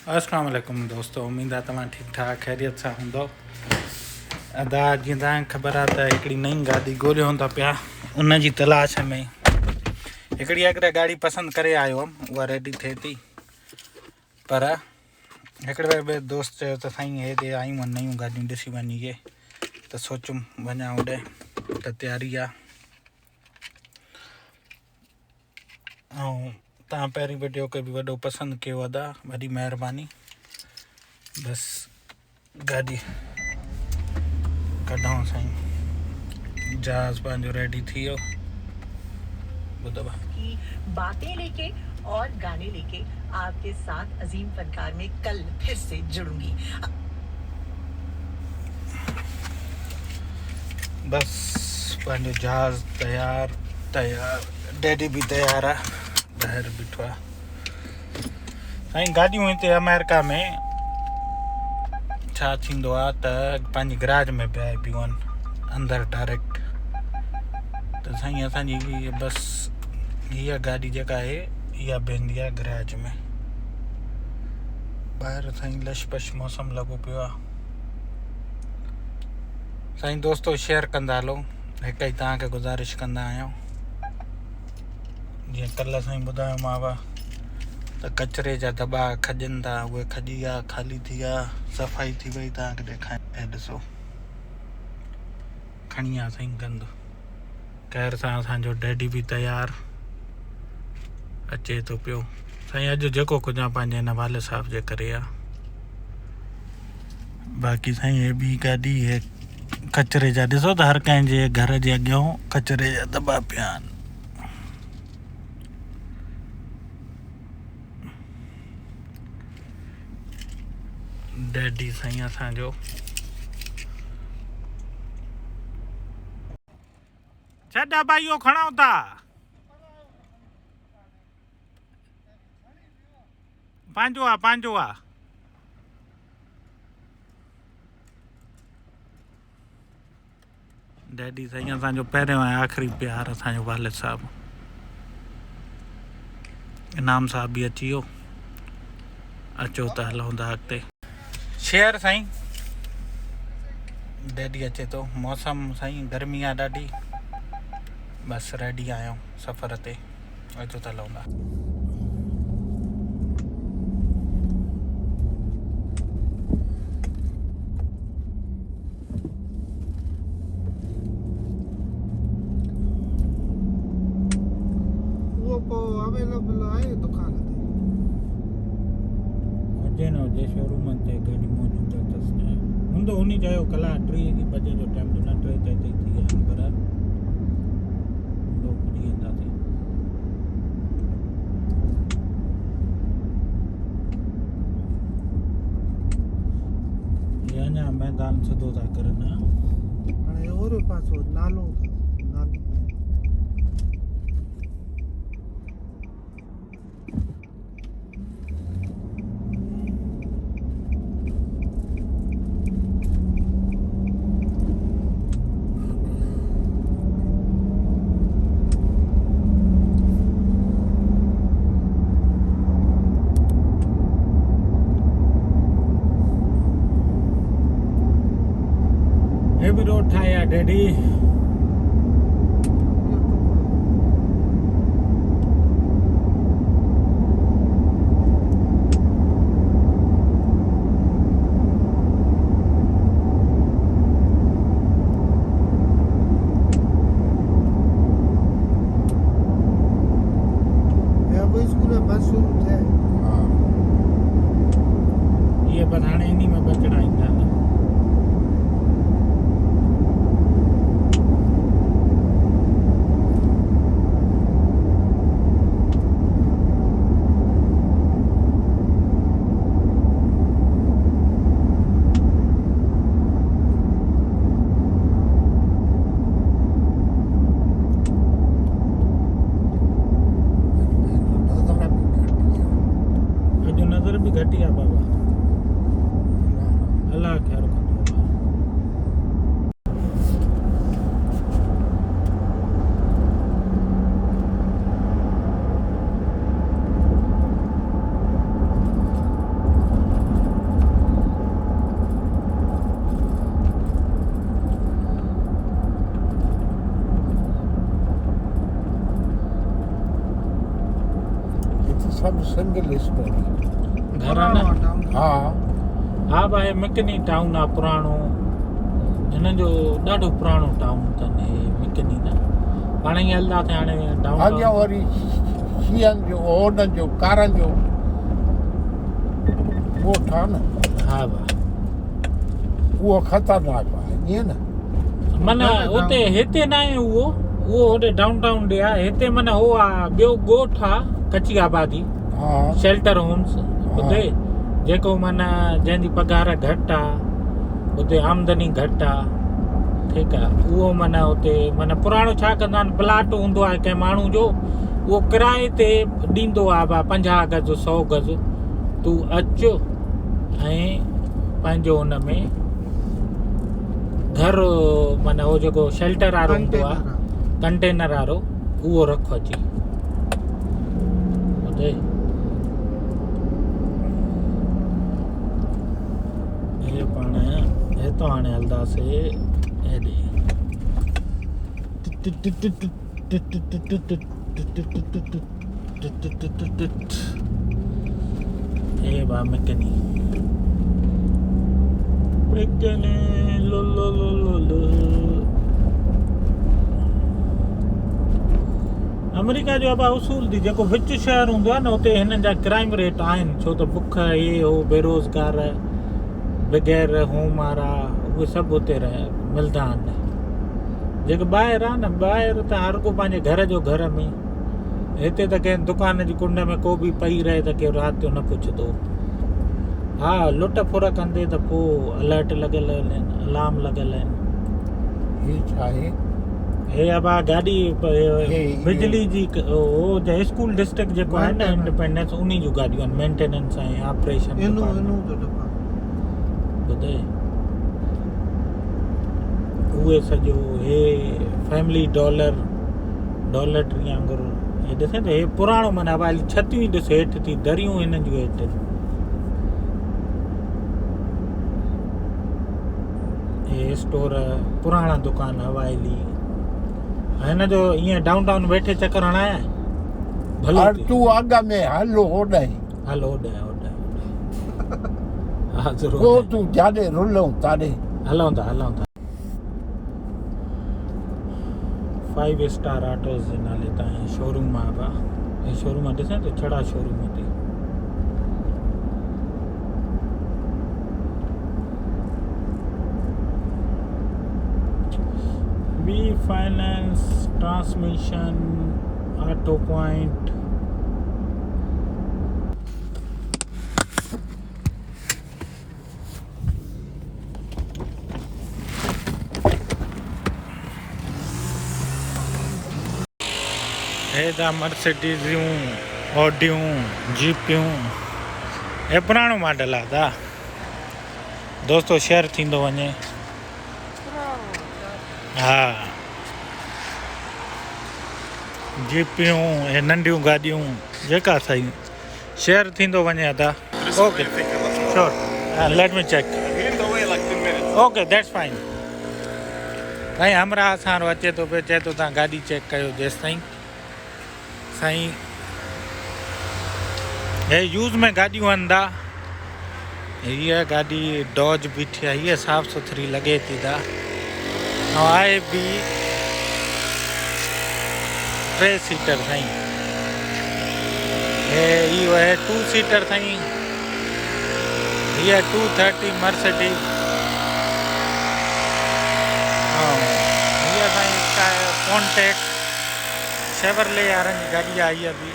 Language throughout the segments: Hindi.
अस्सलाम वालेकुम दोस्तों, उम्मीद आहे तव्हां ठीकु ठाक ख़ैरियत सां हूंदो। अदा जीअं तव्हांखे ख़बर आहे त हिकिड़ी नई गाॾी ॻोल्हियूं था पिया, उन जी तलाश में हिकिड़ी अॻिते गाॾी पसंदि करे आयो हुअमि, उहा रेडी थिए थी। पर हिकिड़े ॿिए दोस्त चयो त साईं हेॾे आयूं आहिनि नयूं गाॾियूं ॾिसी वञिजे, त सोचियुमि वञा होॾे, त तयारी आहे। ऐं तव्हां पहिरीं वीडियो खे बि वॾो पसंदि कयो अदा, वॾी महिरबानी। बसि गाॾी कढूं साईं, जहाज़ पंहिंजो रेडी थी वियो। ॿुधो की बातें लेके और गाने लेके आपके साथ अजीम फनकार में कल फिर से जुड़ूंगी। बस पंहिंजो जहाज़ तयार डैडी बि तयार आहे, ॿाहिरि बीठो आहे। साईं गाॾियूं हिते अमेरिका में छा थींदो आहे त पंहिंजी गराज में बीहाए पियूं आहिनि अंदरि डायरेक्ट। त साईं असांजी बसि हीअ गाॾी जेका आहे इहा बीहंदी आहे गराज में। ॿाहिरि साईं लशपश मौसम लॻो पियो आहे। साईं दोस्तो शेयर कंदा हलो, हिकु ई तव्हांखे गुज़ारिश कंदा आहियूं। जीअं कल्ह साईं ॿुधायोमांव त कचिरे जा दॿा खॼनि था, उहे खॼी विया, ख़ाली थी विया, सफ़ाई थी वई। तव्हांखे ॾेखारियो, ऐं ॾिसो खणी आहे साईं गंद। ख़ैर सां असांजो डैडी बि तयारु अचे थो पियो। साईं अॼु जेको कुझु आहे पंहिंजे हिन वाले साहब जे करे आहे। बाक़ी साईं हे ॿी गाॾी हे कचिरे जा, ॾिसो त हर कंहिंजे घर जे अॻियां कचिरे जा दॿा पिया आहिनि। डैडी साईं असांजो छा दॿा इहो खणो था, पंहिंजो आहे पंहिंजो आहे। डैडी साईं असांजो पहिरियों ऐं आख़िरी प्यार, असांजो वालिद साहब। इनाम साहब बि अची वियो, अचो त हलूं था अॻिते। शेयर साईं, डैडी अचे थो। मौसम साईं गर्मी आहे ॾाढी, बसि रेडी आहियूं सफ़र ते, अचो त हलूं था। अवेलेबल आहे दुकान ते, हुजे न हुजे शोरूमनि ते गाॾी मौजूदु अथसि न हूंदो। उन चयो कलाक 3 बजे जो टाइम ॾिनो, 3 ते थी विया आहिनि, पर हूंदो पुॼी वेंदासीं। ये अञा मैदान सिधो था करनि, हाणे ओहिड़े पासो नालो हे बि रोड ठाहिया डैडी। बस शुरू थे, ये बनाने इन्हीं में बचड़ा ईंदा आहिनि। नज़र भी घटी आहे बाबा, अल्लाह ख़ैर कंदो। सिंगल स्टोरी घर आहे न हा हा भाई मिकनी टाउन आहे पुराणो हिन जो ॾाढो पुराणो टाउन अथनि हे मिकनी न पाण ई हलंदा थिया हाणे अॻियां टाउन वरी शींहनि जो हुननि जो कारनि जो ॻोठ आहे न हा भाई उहो ख़तरनाक आहे ईअं न माना उते हिते न आहे उहो होॾे डाउन टाउन ॾे आहे हिते माना हो आहे ॿियो ॻोठ आहे कची आबादी हा शेल्टर होम्स उते जेको माना जंहिंजी पघार घटि आहे उते आमदनी घटि आहे ठीकु आहे उहो माना उते माना पुराणो छा कंदा आहिनि प्लाट हूंदो आहे कंहिं माण्हू जो उहो किराए ते ॾींदो आहे भाई 50 गज 100 गज तूं अचु ऐं पंहिंजो हुन में घर माना उहो जेको शेल्टर वारो हूंदो आहे कंटेनर वारो उहो रखो अची ॿुधे हे पाण हितां हाणे हलंदासीं हेॾे हे बा मिकनी मिकनी लो लो लो लो लो अमेरिका जो अब उसूल थी जेको विच शहर हूंदो आहे न उते हिननि जा क्राइम रेट आहिनि छो त बुख हे हो बेरोज़गार बग़ैर होम वारा उहे सभु उते मिलंदा आहिनि जेके ॿाहिरि आहे न ॿाहिरि त हर को पंहिंजे घर जो घर में हिते त कंहिं दुकान जी कुंड में को बि पई रहे त केरु राति जो न पुछंदो हा लुट फुर कंदे त पोइ अलर्ट लॻियल आहिनि अलार्म लॻियल आहिनि हे छा आहे हे अब गाॾी बिजली जी हो स्कूल डिस्ट्रिक्ट जेको आहे न इंडिपेंडेंस उन जूं गाॾियूं आहिनि मेंटेनेंस ऐं ऑपरेशन ॿुधे उहे सॼो हे फैमिली डॉलर ट्रियांगल हे ॾिसे त हे पुराणो माना अब छतियूं ई ॾिस हेठि थी दरियूं हिन जूं हेठि हे स्टोर पुराणा दुकान हवाइली हिन जो ईअं डाउन टाउन वेठे चकर हणाया भलो और तूं अॻ में हलो होॾे हलो होॾे हा ज़रूरु को तूं जाॾे रुलऊं ताॾे हलूं था 5 स्टार ऑटोस जे नाले ताईं शोरूम आहे बा हे शोरूम ॾिसां तो छड़ा शोरूम ते वी फाइनेंस ट्रांसमिशन ऑटो पॉइंट हेॾा मर्सिडीज़ूं ऑडियूं जीपियूं हे पुराणो मॉडल आहे दा दोस्तो शेयर थींदो वञे हा जीपियूं हे नंढियूं गाॾियूं जेका सही शेयर थींदो वञे अदा okay sure let me check okay that's fine साईं हमरा असां अचे थो पियो चए थो तव्हां गाॾी चेक कयो जेसि ताईं साईं हे यूज़ में गाॾियूं हंधा हीअ गाॾी डॉज बीठी आहे हीअ साफ़ सुथरी लॻे थी दा ऐं आहे बि 3 सीटर साईं हे इहो आहे 2 सीटर साईं हीअ 230 मर्सिडीज़ हीअ साईं कॉन्टेक्ट शेवरले वारनि जी गाॾी आहे हीअ बि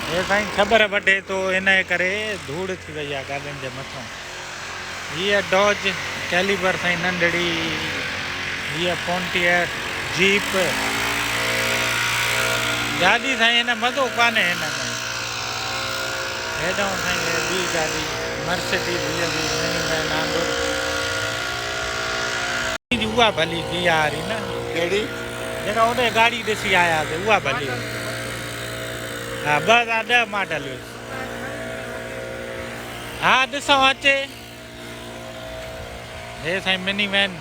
हे साईं ख़बर वठे थो हिन जे करे धूड़ थी वई आहे गाॾियुनि जे मथां हीअ डॉज कैलिबर साईं नंढड़ी हीअ पोंटियर जीप गाॾी साईं हिन मज़ो कान्हे हिन में हेॾो साईं ॿी गाॾी मर्सिडीज़ हीअ बि उहा भली बी वारी न कहिड़ी जेका होॾे गाॾी ॾिसी आयासीं उहा भली हा 2010 मॉडल हा ॾिसो अचे हे साईं मिनी वैन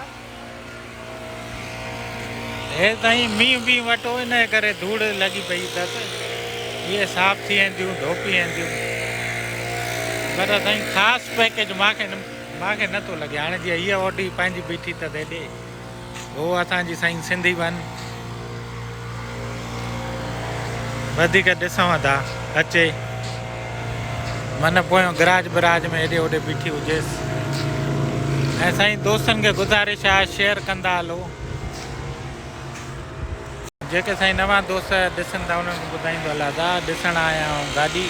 हे साईं मींहुं बींहुं वठो हिन जे करे धूड़ लॻी पई अथसि इहे साफ़ थी वेंदियूं धोपी वेंदियूं पर साईं ख़ासि पैकेज मूंखे नथो लॻे हाणे जीअं हीअ ऑडी पंहिंजी बीठी त हेॾे हो असांजी साईं सिंधी वन वधीक ॾिसूं था अचे मन पोयों गराज बराज में हेॾे होॾे बीठी हुजेसि ऐं साईं दोस्तनि खे गुज़ारिश आहे शेयर कंदा हलो जेके साईं नवां दोस्त ॾिसनि था उन्हनि खे ॿुधाईंदो हलां था ॾिसण आया आहियूं गाॾी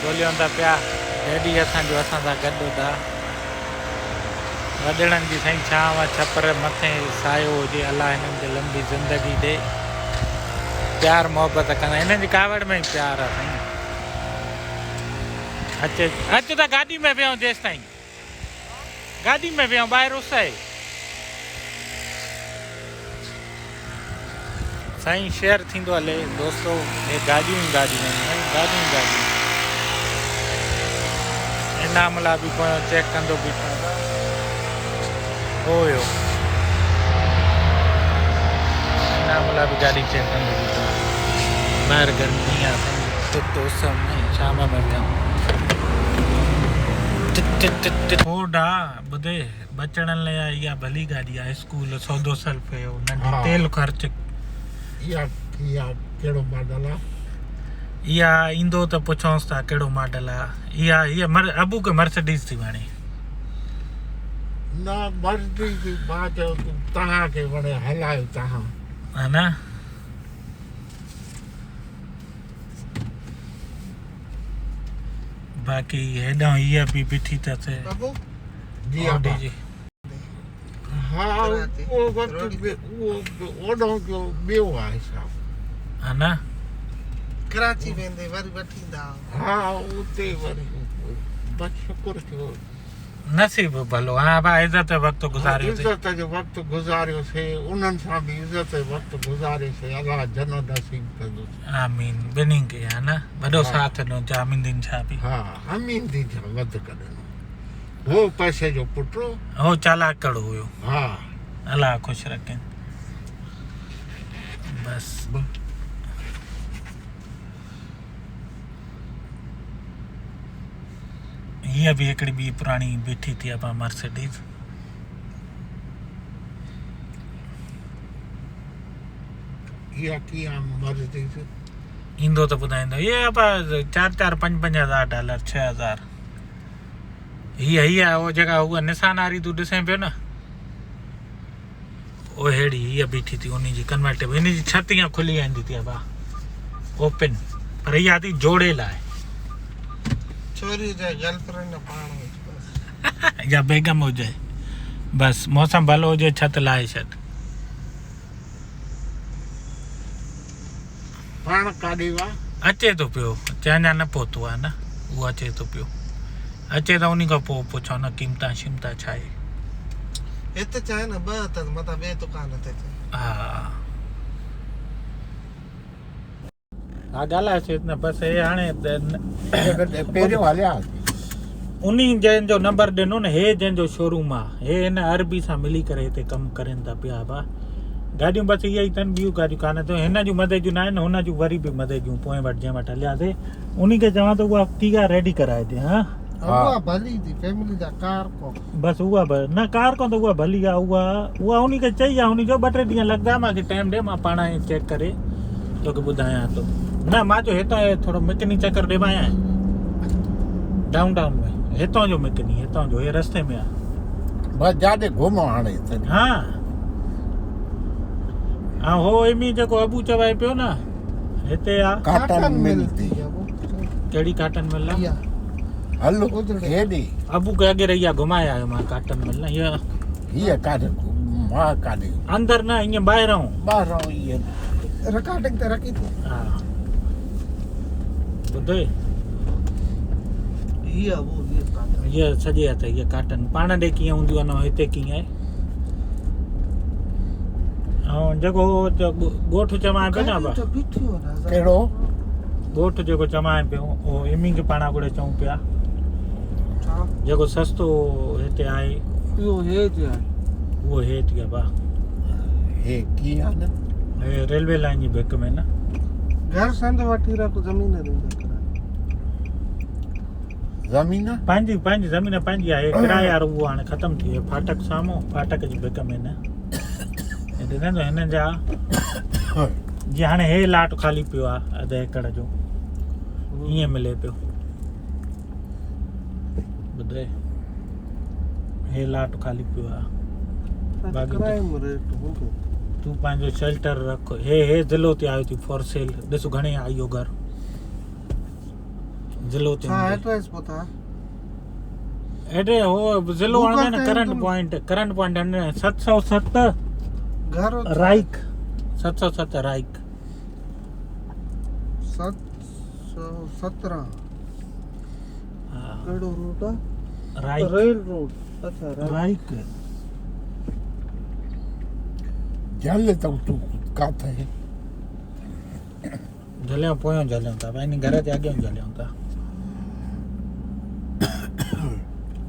ॻोल्हियूं था पिया डैडी असांजो असां सां गॾु था वॾड़नि जी साईं छांव छपर मथे सायो हुजे अलाह हिननि खे लंबी ज़िंदगी ॾे प्यार मोहबत कंदा हिननि जी कावड़ में ई प्यार आहे साईं अच त गाॾी में विहऊं जेसि ताईं गाॾी में विहऊं ॿाहिरि उस आहे साईं शेयर थींदो हले दोस्तो हे गाॾियूं ई गाॾियूं आहिनि गाॾियूं ई गाॾियूं इनाम लाइ बि पोयों चेक कंदो बीठो हुयो इनाम लाइ बि गाॾी चेक कंदो बीठो ॿाहिरि गर्मी आहे दोस्त में शाम में विहऊं फोर्ड आहे ॿुधे बचड़नि लाइ इहा भली गाॾी आहे स्कूल सौदो सल्फ जो नंढी तेल ख़र्च इहा कहिड़ो मॉडल आहे इहा ईंदो त पुछोसि था कहिड़ो मॉडल आहे इहा अबू खे मर्सिडीज़ थी वणे न मर्सिडीज़ मां चयो तव्हांखे वणे हलायो तव्हां हा न बाक़ी हेॾां हीअ बि बीठी अथसि जी ऑडी जी हा उहो वक़्तु उहो ओॾो जो ॿियो आहे छा हा न कराची वेंदे वरी वठींदा हा उते वरी बस शुक्र थियो नसीब भलो हा भाई इज़त वक़्तु गुज़ारियो इज़त जो वक़्तु गुज़ारियोसीं उन्हनि सां बि इज़त वक़्तु गुज़ारियोसीं अलाह जन्नत नसीब कंदुसि आमीन ॿिन्हिनि खे हा न वॾो साथ ॾिनो जामीन दिन छा बि हा अमीन दी छा वधीक ॾिनो हो पैसे जो पुटु हो चालाक कड़ो हुयो हा अलाह ख़ुशि रखे बस हीअ बि हिकिड़ी ॿी पुराणी बीठी थी आहे मर्सिडीज़ इहा कीअं मर्सिडीज़ ईंदो त ॿुधाईंदो इहे 4-5-5 हज़ार $6,000 हीअ उहो जेका उहा निसान वारी तूं ॾिसें पियो न उहो अहिड़ी हीअ बीठी थी उन जी कन्वर्टेबल हिन जी छत ईअं खुली वेंदी थी ओपन पर इहा थी जोड़े लाइ छोरी जे गर्लफ्रेंड पाण या बेगम हुजे बस मौसम भलो हुजे छत लाहे छॾ पाण काॾे वा अचे थो पियो अञा न पहुतो आहे न उहो अचे थो पियो अचे त उन खां पोइ पुछो न क़ीमता शिमता छा आहे हिते चाहे न ॿ त मथां ॿिए दुकान ते हा हा ॻाल्हायोसीं न बसि हे हाणे पहिरियों हलिया उन जंहिंजो नंबर ॾिनो न हे जंहिंजो शोरूम आहे हे हिन अरबी सां मिली करे हिते कमु करनि था पिया भाउ गाॾियूं बसि इहे ई अथनि ॿियूं गाॾियूं कान अथव हिन जूं मदे जूं न आहिनि हुन जूं वरी बि मदे जूं पोइ वटि जंहिं वटि हलियासीं उन खे चवां त उहा कीअं रेडी कराए ॾे हा उहा भली थी फैमिली जा कार को बसि उहा न कार कोन त उहा भली आहे उहा उन खे चई आहे उन जो 2-3 ॾींहं लॻंदा मूंखे टाइम ॾे मां पाण ई चेक करे तोखे ॿुधायां थो न मां चयो हितां थोरो मिकनी चकर ॾेवायां डाउन टाउन में हितां जो मिकनी हितां जो हे रस्ते में आहे बस जाॾे घुमो हाणे हा ऐं हो एमी जेको अबू चवाए पियो न हिते आहे काटन मिलती कहिड़ी काटन मिल आहे हलो हेॾे अबू खे अॻे रही आहे घुमाए आयो मां काटन मिल न हीअ काॾे मां काॾे अंदरि न ईअं ॿाहिरां ॿाहिरां इहे रिकॉर्डिंग ते रखी थी हा ॿुधे इहा वो हीअ सॼे हथ हीअ काटन पाण ॾे कीअं हूंदियूं आहिनि हिते कीअं आहे ऐं जेको ॻोठ चवां पियो न कहिड़ो ॻोठ जेको चवां पियो उहो एमी खे पाण घुरे चऊं पिया जेको सस्तो हिते आहे इहो हेठि आहे उहो हेठि आहे भाउ हे कीअं आहे न हे रेलवे लाइन जी बेक में न घर संद वठी रख ज़मीन ॾींदा किराए ज़मीन पंहिंजी पंहिंजी ज़मीन पंहिंजी आहे किराएदार उहो हाणे ख़तमु थी वियो फाटक साम्हूं फाटक जी भिक में न हेॾे न हिननि जा जीअं हाणे हे लाट ख़ाली पियो आहे अधु एकड़ जो ईअं मिले पियो ॿुधे हे लाट ख़ाली पियो आहे बाक़ी किराए में रेट हूंदो तूं पंहिंजो शेल्टर रख हे ज़िलो ते आयो थी फॉर सेल ॾिस घणे आई इहो घरु ज़िलो ते छा एड्रेस पता एड्रे हो ज़िलो Google हाणे न ते करंट तुम- पॉइंट 707 घर राइक 707 राइक 717 हा कहिड़ो रूट आहे राइक रेल रोड अच्छा राइक जल त तूं काथे जलियो पोयों जलियूं था पंहिंजे घर जे अॻियां जलियूं था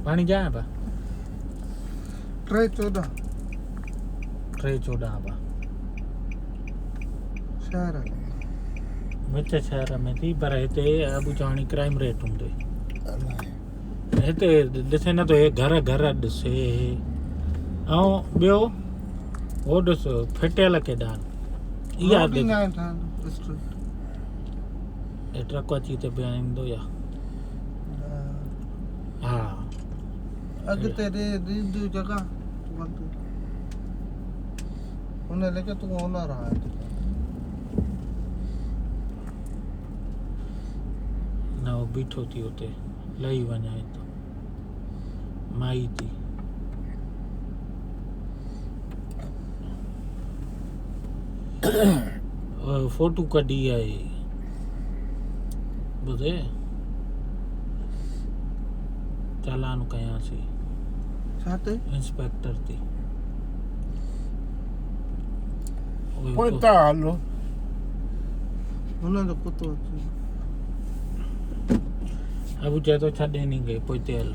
पाणी जाए पा 314 314 पा शहर विच शहर में थी पर हिते अबू चवाणी क्राइम रेट हूंदो हिते ॾिसे न थो हे घर ॾिसे ऐं ॿियो हो ॾिस फिटियल केॾा इहा ॾिस स्ट्रीट हे ट्रक अची हिते पिया ईंदो या हा अॻिते ॾे ॾींदी जॻह हुन लेके तूं ओनर आहे न हो बीठो थी हुते लही वञाए थो माई थी फोटू कढी आहे ॿुधे चालान कयासीं छा ते इंस्पेक्टर थी पोइ त हलो हुन जो कुतो अची अबू चए थो छॾे नी गई पोइ हिते हल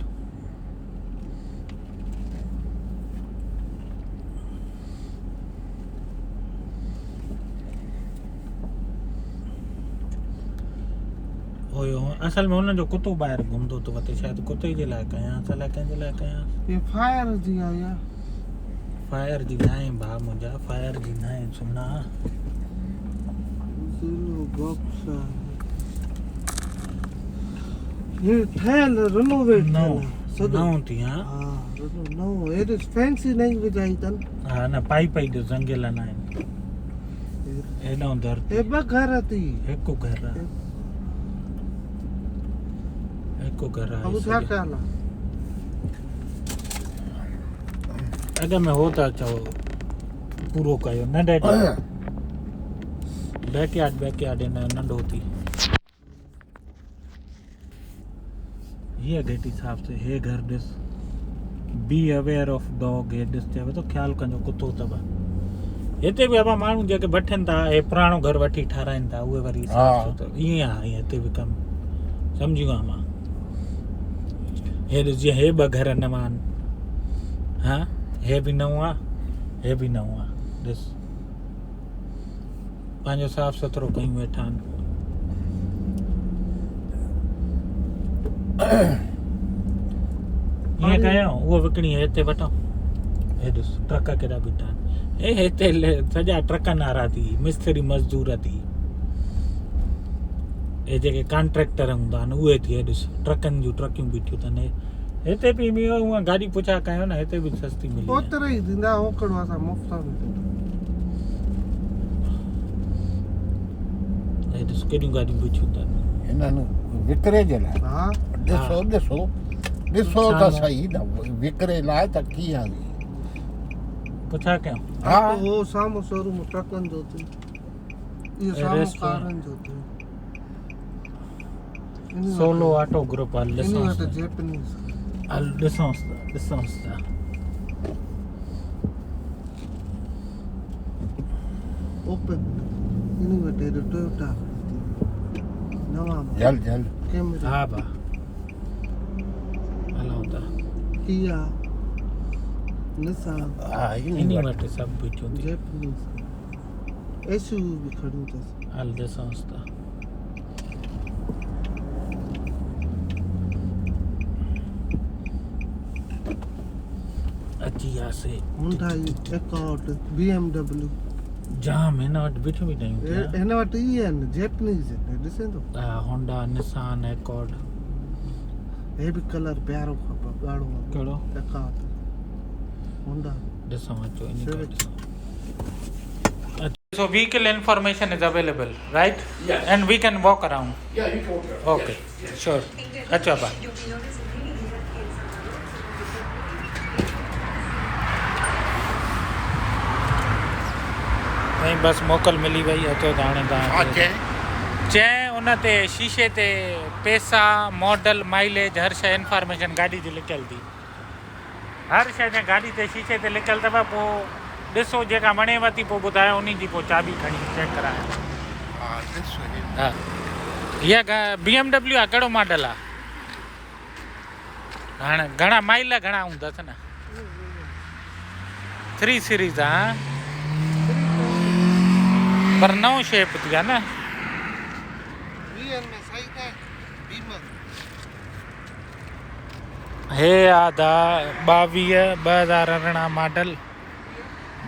असल में हुनजो कुतो ॿाहिरि घुमंदो थो वते शायदि कुते जे लाइ कयां अलाए कंहिंजे लाइ कयां ये फायर जी आहे या फायर जी न आहे भाउ मुंहिंजा फायर जी न आहे सुना ज़ीरो बॉक्स ये ठहल रिनोवेट नओं सदो नओं थी हा हां नो इट इज फैंसी नहीं विझाई अथनि हा न पाई ॾिस जंगल न आहिनि हेॾो दर हे ॿ घर थी हिकु घर आहे हिकु घर अब आहे छा सॼे। ख़्याल आहे अॻ में हो था चओ पूरो कयो न डैडी बैकयार्ड हिन नंढो थी हीअ गेटी साफ़ से हे घर ॾिस बी अवेयर ऑफ डॉग हे ॾिस चवे थो ख़्यालु कजो कुतो अथव हिते बि अबा माण्हू जेके वठनि था हे पुराणो घर वठी ठाराइनि था उहे वरी साफ़ सुथरो ईअं आहे हिते बि कमु सम्झी वियो मां हे ॾिस जीअं हे ॿ घर नवां आहिनि हा हे बि नओं आहे हे बि नओं आहे ॾिस पंहिंजो साफ़ सुथरो कयूं वेठा आहिनि ईअं कयूं उहो विकिणी हिते वठूं हे ॾिस ट्रक केॾा बीठा आहिनि हे हिते सॼा ट्रकनि वारा थी मिस्त्री मज़दूर थी हे जेके कॉन्ट्रेक्टर हूंदा आहिनि उहे थी हे ॾिस ट्रकनि जूं ट्रकियूं बीठियूं अथनि हिते बि हूअं गाॾी पुछा कयो न हिते बि सस्ती मिली आहे। ओतिरे ई ॾींदा ओकड़ो असां मुफ़्त में हे ॾिस केॾियूं गाॾियूं बीठियूं अथनि हिननि विकिरे जे लाइ हा ॾिसो ॾिसो ॾिसो त सही न विकिरे लाइ त कीअं पुछा कयूं हा वो साम्हूं शोरूम ट्रकनि जो थी इहो साम्हूं रेस्टोरेंट। कारनि जो थी सोलो ऑटो ग्रुप हल इन ॾिसूं वटि जैपनीज़ हल ॾिसूं था ओपन इन वटि हेॾो टोयोटा नवां जल जल कैमरा हा भा हलूं था किया निसान हा इन वटि सभु बीठियूं थी जैपनीज़ एसयूवी बि खड़ियूं अथसि हल ॾिसूंसि था। अची वियासीं। Honda Accord, BMW. जाम हिन वटि बीठियूं बि नयूं पिया। हिन वटि इहे आहिनि जैपनीज़ आहिनि ॾिसे थो। हा होंडा निसान एकॉर्ड। हे बि कलर प्यारो खपे ॻाढ़ो कहिड़ो? Accord Honda ॾिसूं अचो इन खां Civic. ॾिसूं। So vehicle information is available, right? Yes. And we can walk around. Yeah, you can walk around. Okay, sure. अच्छा बा। नहीं बस मोकल मिली वई अचो त हाणे तव्हां चए उन ते शीशे ते पैसा मॉडल माइलेज हर शइ इंफॉर्मेशन गाॾी जी लिखियल थी। हर शइ जे गाॾी ते शीशे ते लिखियल अथव। पोइ ॾिसो जेका वणेव थी पोइ ॿुधायो उन जी पोइ चाबी खणी चेक करायो। हा इहा BMW आहे कहिड़ो मॉडल आहे? हाणे घणा माइल घणा हूंदसि न? 3 सीरीज़ आहे पर नओं शेप थी आहे न। में सही है बीमर हे आदा 2018 मॉडल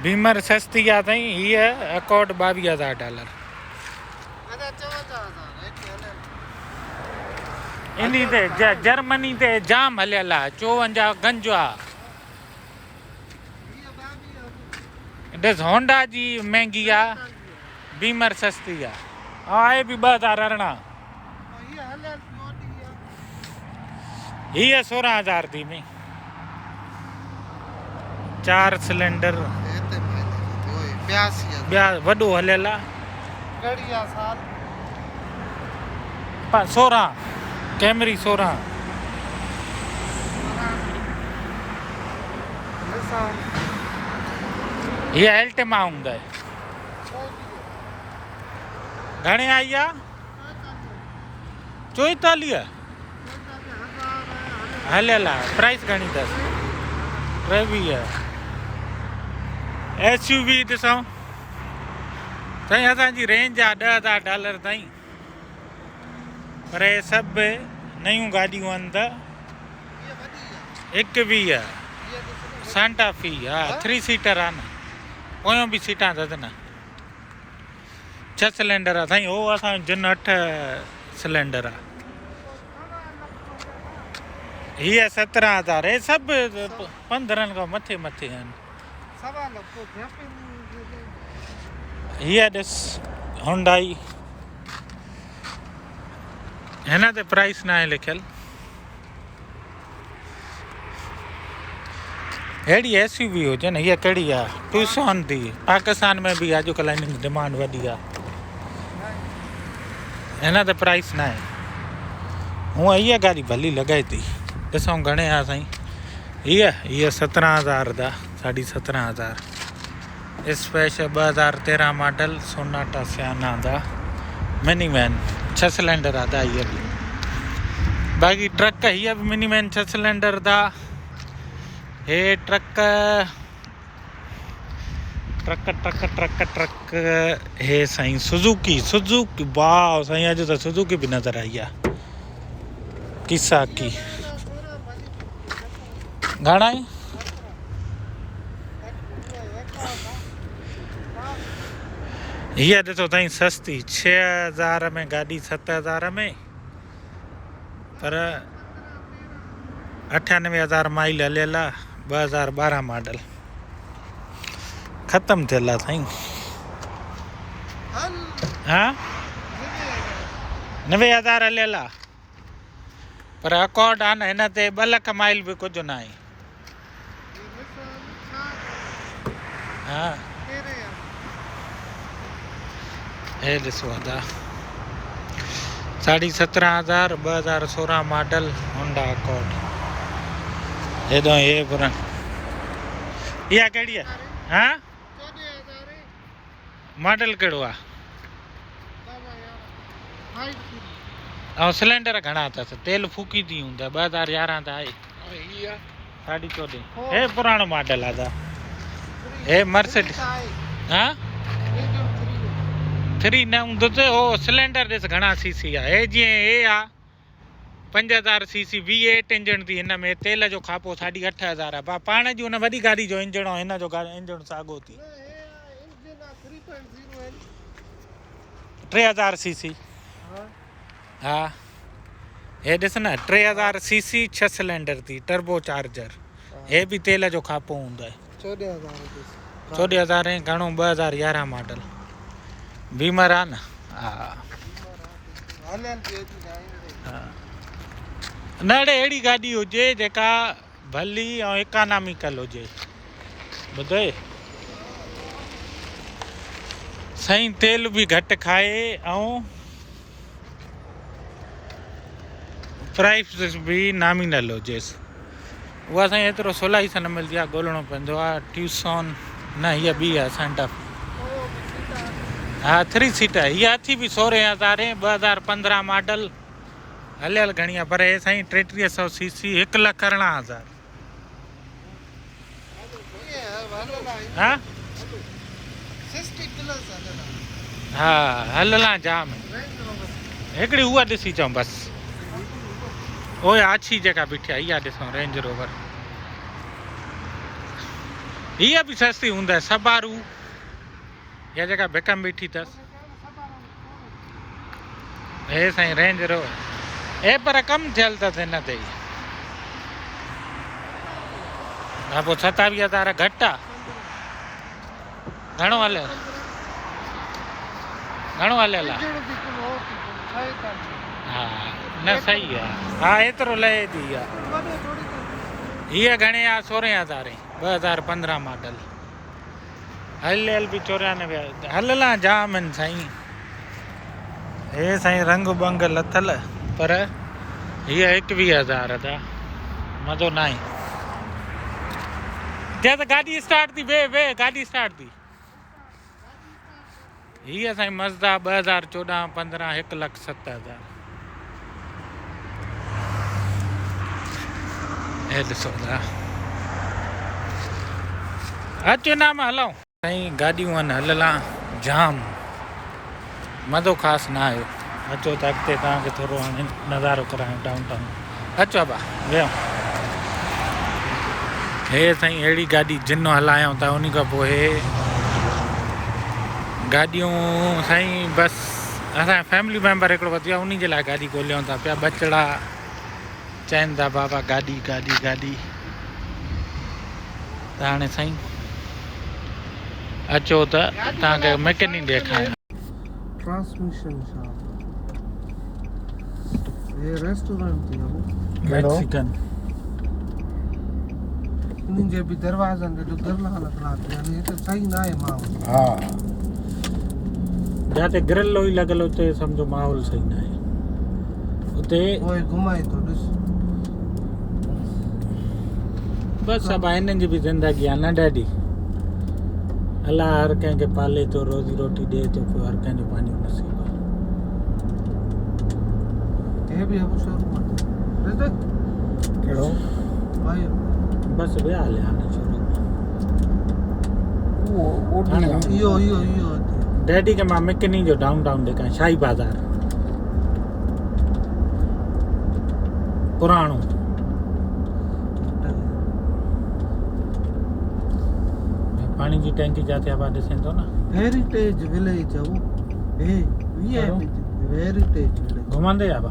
बीमर सस्ती आहे साईं। हीअ अकॉर्ड $22,000। अदा 14,000 इन ते जर्मनी ते जाम हलियल आहे 54 गंज आहे। ॾिस होंडा जी महांगी आहे बीमर सस्ती आहे ऐं आहे बि 2018। हीअ 16,000 थी में 4 सिलेंडर एते माइलेज ओए 82 ॿिया वॾो हलियल आहे गड़िया साल 16 कैमरी 16। हीअ एल्टिमा हूंदा आहे। घणे आई आहे? 44 हलियल आहे। प्राइस घणी अथसि? 23। SUV ॾिसूं साईं असांजी रेंज आहे $10,000 ताईं पर हे सभु नयूं गाॾियूं आहिनि त 21 सांटा फी हा 3 सीटर आहे न। पोयों बि सीटां अथसि न। 6 सिलेंडर आहे साईं। हो असांजो जिन 8 सिलेंडर आहे। हीअ 17,000। हे सभु 15 खां मथे आहिनि। हीअ ॾिस होंडाई हिन ते प्राइस न आहे लिखियल। अहिड़ी SUV हुजे न। हीअ कहिड़ी आहे? टूसॉन थी। पाकिस्तान में बि अॼुकल्ह हिन जी डिमांड वधी आहे। हिन ते प्राइस न आहे। हूअं इहा गाॾी भली लॻाए थी। ॾिसूं घणे आहे साईं? हीअ 17,000 दा 17,500। स्पेशल 2013 मॉडल सोनाटा सियाना दा मिनी वैन 6 सिलेंडर आहे दा। हीअ बि बाक़ी ट्रक हीअ बि मिनी वैन 6 सिलेंडर दा। हे ट्रक हे साईं सुजुकी वाह साईं अॼु त सुजुकी बि नज़र आई आहे। किसाकी घणा आहे? हीअ ॾिसो साईं सस्ती 6,000 में गाॾी 7,000 में पर 98,000 माइल हलियल आहे। 2012 मॉडल ख़तमु थियल आहे साईं। हा 90,000 हलियल आहे पर अकॉर्ड आहे न। हिन ते 2 लख माइल बि कुझु न आहे। हा हे ॾिसो दादा 17,500 2016 मॉडल होंडा अकॉर्ड। हेॾो हे पुराण इहा कहिड़ी आहे? हा मॉडल कहिड़ो आहे? ऐं सिलेंडर घणा अथसि? तेल फूकी थी हूंदा 2011 त आहे। 14.5 हे पुराणो मॉडल आहे दा। हे मर्सिडीज। हा 3 न हूंदो त हो सिलेंडर ॾिस घणा सीसी आहे हे जीअं हे आहे 5000 सीसी V8 इंजन थी हिन में तेल जो खापो 8000 आहे पाण जी हुन वॾी गाॾी जो इंजन ऐं हिन जो इंजन साॻियो थी 3000 सीसी हा हे ॾिस न 3000 सीसी 6 सिलेंडर थी टर्बो चार्जर हे बि तेल जो खापो हूंदो आहे 14000 ऐं घणो 2011 मॉडल बीमर आहे न हा न अहिड़ी गाॾी हुजे जेका भली ऐं इकानॉमिकल हुजे ॿुधे साईं तेल बि घटि खाए ऐं प्राइस बि नॉमिनल हुजेसि उहा साईं एतिरो सवलाई सां न मिलंदी आहे ॻोल्हणो पवंदो आहे ट्यूसॉन न हीअ ॿी आहे सेंटा हा 3 सीटर हीअ अथी बि 16000 2015 मॉडल हलियल घणी आहे पर हे साईं 3300 सीसी 1,40,000 हा हा हलला जाम हिकिड़ी उहा ॾिसी अचऊं बसि ओए आछी जेका बीठी आहे इहा ॾिसूं रेंज रोवर हीअ बि सस्ती हूंदा सबारू इहा जेका भिकम बीठी अथसि हे साईं रेंज रोवर हे पर कम थियल अथसि हिन ते हा पोइ 27000 घटि आहे घणो हलियल आहे हा न सही आहे हा एतिरो लहे थी हीअ घणे आहे 16000 2015 मॉडल हलियल बि 94 हलला जाम आहिनि साईं हे साईं रंग बंग लथल पर हीअ 21000 था मज़ो न आहे त्या त गाॾी स्टार्ट थी वे गाॾी स्टार्ट थी हीअ साईं मज़दा 2014 15 1,07,000 हे ॾिसो था अचो न मां हलूं साईं गाॾियूं आहिनि हलला जाम मज़ो ख़ासि न आयो अचो त अॻिते तव्हांखे थोरो हाणे नज़ारो करायूं डाउन टाउन अचो बा वियो हे साईं अहिड़ी गाॾी जिनो हलायूं था उन खां पोइ हे गाॾियूं साईं बसि असांजा फैमिली मेंबर हिकिड़ो वधी आहे उन जे लाइ गाॾी ॻोल्हियूं था पिया बचड़ा चवनि था बाबा गाॾी गाॾी गाॾी त हाणे साईं अचो त तव्हांखे मैकेनिक ॾेखारियां ट्रांसमिशन शॉप ये रेस्टोरेंट थी मैक्सिकन इन्हनि जे बि दरवाज़नि ते गिरला लॻला यानी हिते सही न आहे माहौल हा जिते ग्रिल हुई लॻल हुते सम्झो माहौल सही न आहे उते ओए घुमाए थो ॾिस बसि सभु हिननि जी बि ज़िंदगी आहे न डैडी अलाह हर कंहिंखे पाले थो रोज़ी रोटी ॾिए थो पियो हर कंहिंजो पंहिंजो नसीब आहे हे बि अब शोरूम आहे कहिड़ो भाई बसि विया हलिया हाणे शुरू इहो डैडी खे मां मिकनी जो डाउन टाउन ॾेखारियां शाही बाज़ार पुराणो पानी जी टैंकी जाते आप ॾिसें थो न हेरिटेज विलेज है वो हे वीआईपी हेरिटेज विलेज घुमंदे या बा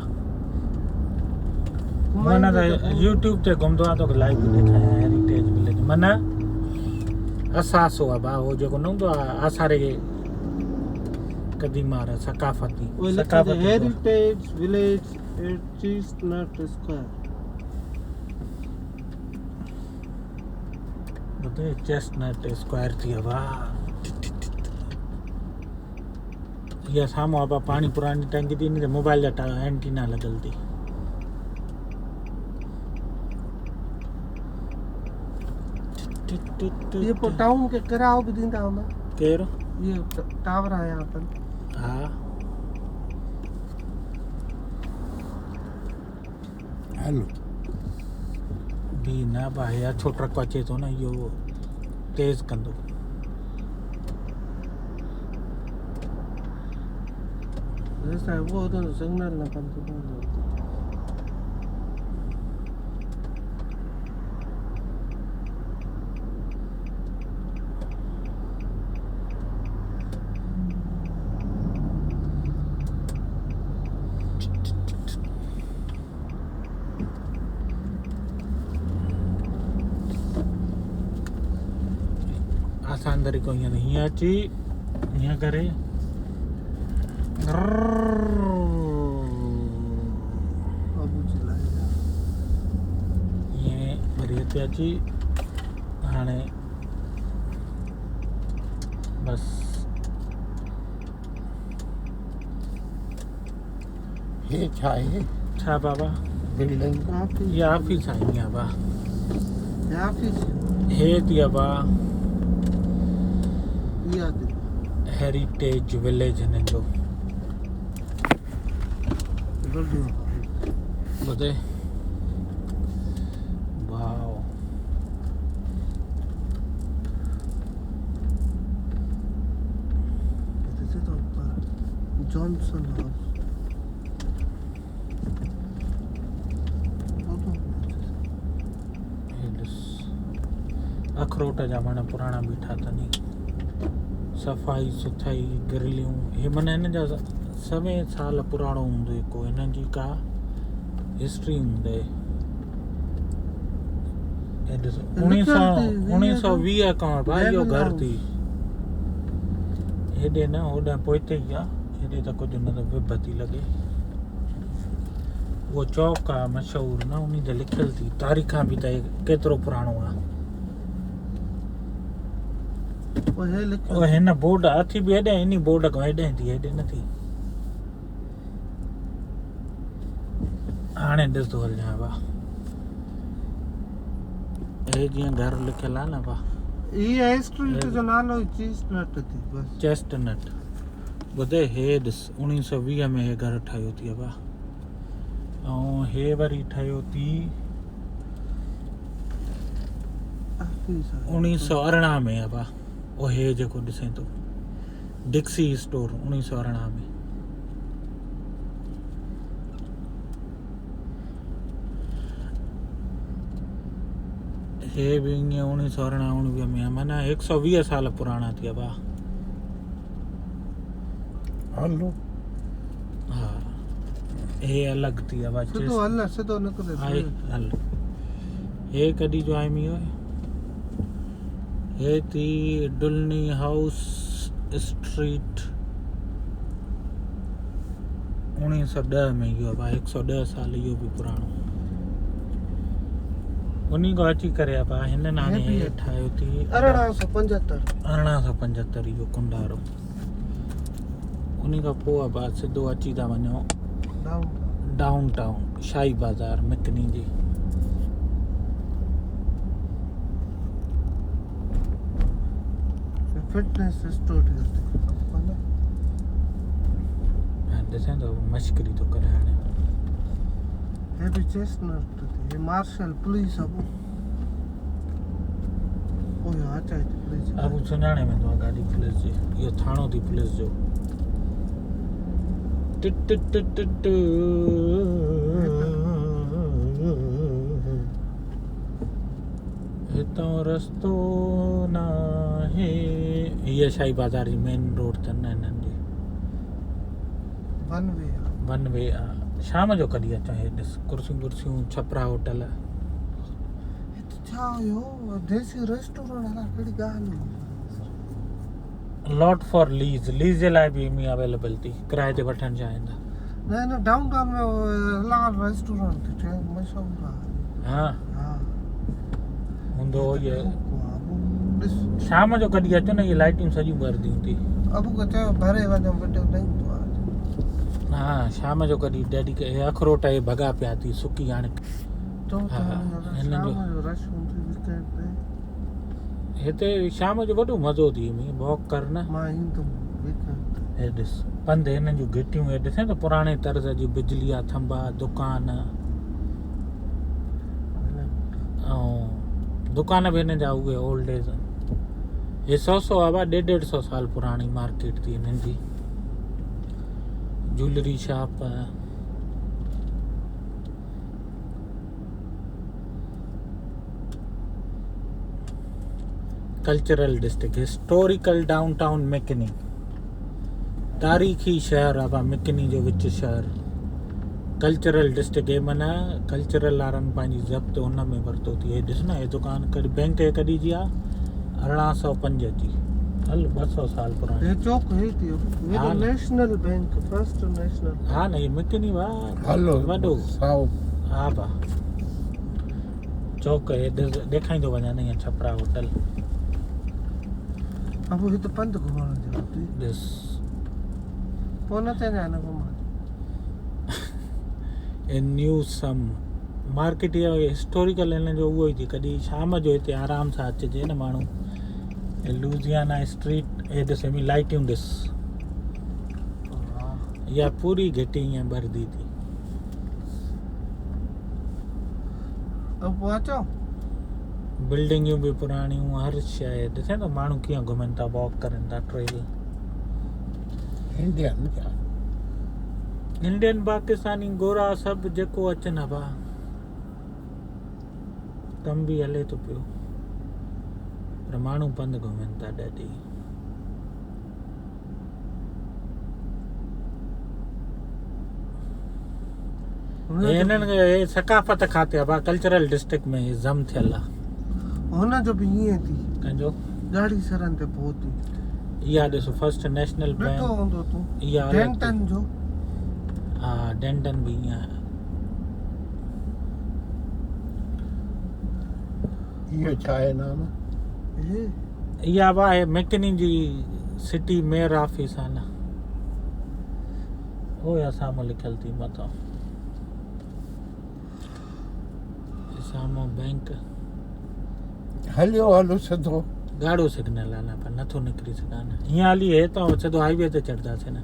माना त यूट्यूब ते घुमंदो आहे तोखे लाइव बि ॾेखारियां हेरिटेज विलेज माना असासो आहे बा हो जेको न हूंदो आहे आसारे क़दीमार सकाफ़ती हेरिटेज विलेज चेस्टनट स्क्वायर ॿुधे चेस्टनट स्क्वायर थी आहे वाह इहा साम्हूं आहे पाणी पुराणी टंकी थी इन ते मोबाइल जा एंटीना लॻल थी ये पोइ टाउन के किरायो बि ॾींदा हूंदा केरु ये टावर आया अथनि हा हलो बि न भाई छो ट्रक अचे थो न इहो तेज़ कंदो ऐसा है वो तो सिग्नल ना कर दो आसान तरीक़ो हीअं हीअं अची हीअं करे अबू चलाएगा हीअं वरी हिते अची हाणे बसि हे छा आहे छा बाबा बिल्डिंग ऑफिस इहा ऑफिस आहे हीअं बा ऑफिस हे थी बा याद हेरिटेज विलेज हिननि जो बड़ो ॿुधे वाओ इधर तो ऊपर जॉनसन हाउस हे ॾिस अखरोट जा वण पुराणा बीठा अथनि सफ़ाई सुथाई ग्रिलियूं हे माना हिन जा सवे साल पुराणो हूंदो को हिननि जी का हिस्ट्री हूंदे हे ॾिस 1920 खां भाई इहो घर थी हेॾे न होॾां पोइते ई आहे हेॾे त कुझु न त विभ थी लॻे उहो चौक आहे मशहूरु न उन ते लिखियलु थी तारीख़ां बि त केतिरो पुराणो आहे वो है लिखो उहो हिन बोर्ड अथी बि हेॾे इन बोर्ड खां हेॾे थी हेॾे नथी हाणे ॾिसंदो हलिजांइ बा हे जीअं घर लिखियलु आहे न बा ये स्ट्रीट जो नालो चीज नट थी बस चेस्टनट ॿुधे हे ॾिस 1920 में हे घर ठाहियो थी बा ऐं हे वरी ठहियो थी ऑफिस 1918 में बा ओ हे जेको ॾिसें थो डिक्सी स्टोर 1918 में हे बि ईअं 1919 में आहे माना 120 साल पुराणा थी बा हलो हा हे अलॻि थी बा सिधो हल सिधो निकले आहे हल हे कॾहिं जो आहे मी हे थी डुलनी हाउस स्ट्रीट 1910 में इहो आहे 110 साल इहो बि पुराणो उन खां अची करे आहे हिन हाणे हे ठाहियो थी 1875 इहो कुंडारो उन खां पोइ आहे सिधो अची था वञो डाउन टाउन शाही बाज़ार मिकनी जी फिटनेस स्टूडियो ॾिसां थो मश्करी थो करे हाणे ये भी चेस्टनट थी ये मार्शल पुलिस अब ओ यहाँ चाहिए पुलिस अब सुञाणे वेंदो आहे गाॾी पुलिस जी इहो थाणो थी पुलिस जो टिट टिट टिट टिट हितां रस्तो न आहे हीअ शाही बाज़ार जी मेन रोड अथनि हिननि जी वन वे आहे शाम जो कॾहिं अचां हे ॾिस कुर्सियूं छपरा होटल छा यो देसी रेस्टोरेंट हला कहिड़ी ॻाल्हि लॉट फॉर लीज जे लाइ बि इमी अवेलेबल थी किराए ते वठणु चाहींदा न डाउनटाउन में हलाल रेस्टोरेंट थी मशहूर आहे हा हाँ हूंदो इहे ॾिस शाम जो कॾहिं अचो न इहे लाइटियूं सॼियूं ॿरदियूं थी अबू को चयो भरे वञो वीडियो नहीं तो आज हा शाम जो कॾहिं डैडी खे हे अखरोट हे भॻा पिया थी सुकी हाणे तो हाँ, हिन जो- शाम जो रश हूंदी वीकेंड ते हिते शाम जो वॾो मज़ो थी में वॉक कर न मां ईंदुमि वीकेंड ते हे ॾिस पंध हिननि जूं गिटियूं हे ॾिसे त पुराणे तर्ज़ जी बिजली जा थंबा दुकान ऐं दुकान बि हिन जा उहे ओल्ड एज हे 100 आहे 150 साल पुराणी मार्केट थी हिननि जी ज्वेलरी शॉप है। कल्चरल डिस्ट्रिक्ट, हिस्टोरिकल डाउनटाउन मैकनी, तारीख़ी शहर आहे मैकनी जो विच शहर। कल्चरल डिस्ट्रिक्ट ए माना कल्चरल वारनि पंहिंजी ज़ब्त उन में वरितो थी। हे ॾिस न, हे दुकान कॾहिं बैंक कॾहिं जी आहे 1805 जी, हल 200 साल पुराणी। ये चौक है थी ये हाँ तो ना। National bank first national. हा न, हे मैकनी वा हलो वॾो। साओ हा भा चौक हे ॾेखारींदो वञा न, ईअं छपरा होटल अब ये तो पंध घुमाण जो थी ॾिस। पोइ न ते न घुमाण। ए न्यू सम मार्केट इहो हिस्टोरिकल हिन जो उहो ई थी। कॾहिं शाम जो हिते आराम सां अचिजे न माण्हू। ए लुधियाना स्ट्रीट, ए ॾिस में लाइटियूं ॾिस, इहा पूरी घिटी ईअं ॿरदी थी। अब पहुंचो बिल्डिंगियूं बि पुराणियूं, हर शइ ॾिसे न माण्हू कीअं घुमनि था, वॉक करनि था, ट्रेल। इंडियन क्या इंडियन पाकिस्तानी गोरा सभु जेको अचनि हा कम बि हले थो पियो, पर माण्हू पंधु घुमनि था ॾाढी। हिननि खे सकाफ़त खाते आहे कल्चरल डिस्ट्रिक्ट में जम थियल आहे। हुन जो भी ये थी कंहिंजो गाड़ी सरन ते पहुती इहा ॾिसो फर्स्ट नेशनल ॾिठो बैंक, हूंदो तूं इहा अलॻि डेंटन जो हा डेंटन भी ईअं आहे। ये छा आहे नाम ये इहा बि आहे मैकनी जी सिटी मेयर ऑफिस आहे न, उहो साम्हूं लिखियल थी मथां, साम्हूं बैंक। हलियो हलो सिधो ॻाढ़ो सिग्नल आहे न, पर नथो निकिरी सघां न। हीअं हली हे त सिधो हाईवे ते चढ़ंदासीं न।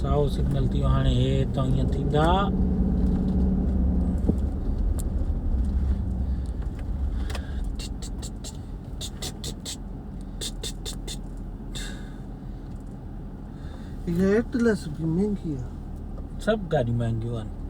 साओ सिग्नल थी वियो, हाणे हे त ईअं थींदा। ये एटलस भी महंगी है सभु गाॾियूं महांगियूं आहिनि।